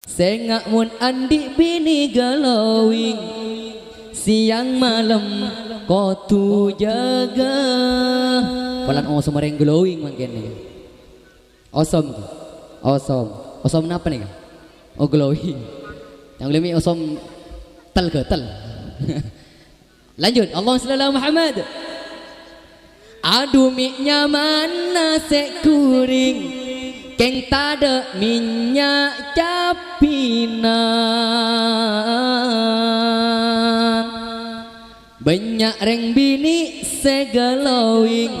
Sengak mun andi bini galowing siang malam kau tu jaga. Palan osom orang glowing mungkin nih. Osom, osom apa nih? Oh glowing. Yang lebih osom tel ke tel. Lanjut. Allah sallallahu Muhammad. Aduh minyak mana sekuring. Keng tada minyak capina. Banyak reng bini segalowing.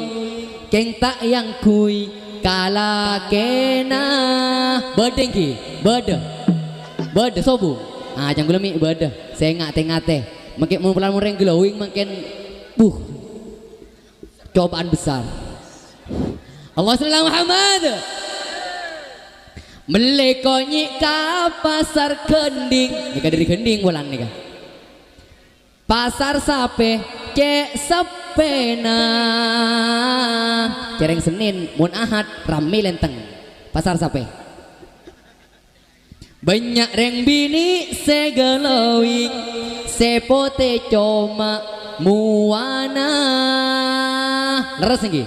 Keng tak yang kui kala kena. Bedengki, bede sobu. Ah jangan gulami bede. Saya ngate. Makin mempelan reng glowing makin cobaan besar. Allah sallallahu Muhammad. Melekonyi ka pasar kending. Nika dari kending bulan nika. Pasar sape cek sepena. Cereng Senin mun Ahad rame lenteng. Pasar sape. Banyak reng bini segalowing. Sepote coma muana. Leres nggih.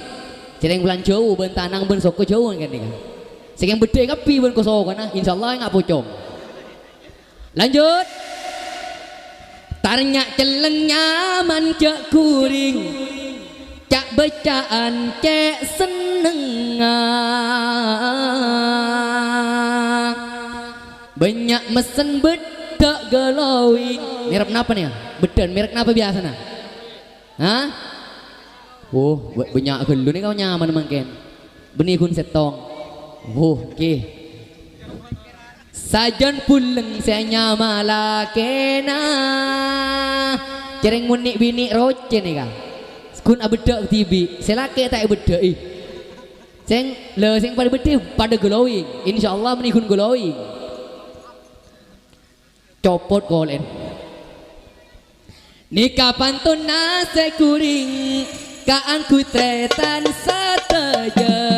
Cereng bulan jauh bentanang ben soko jauh kan nika. Sekian bede kapi ben koso kana insyaallah enggak pocong. Lanjut. Tarnya celeng nyaman cek kuring. Cak bacaan cek seneng. Banyak mesen bedak glowing. Merek apa nih? Bedan merek apa biasa nah? Hah? Oh, banyak gelu nih kau nyaman mungkin. Benih kun setong. Oh, okay. Sajan pulang saya nyamala kena. Cereng munik bini roce nih kah? Kun abedak tibi. Selake tak abedak ih. Seng pada bedeh pada glowing. Insyaallah menikun glowing. Copot kolen. Nikah pantun nase kuring. Kaangku tretan sateja.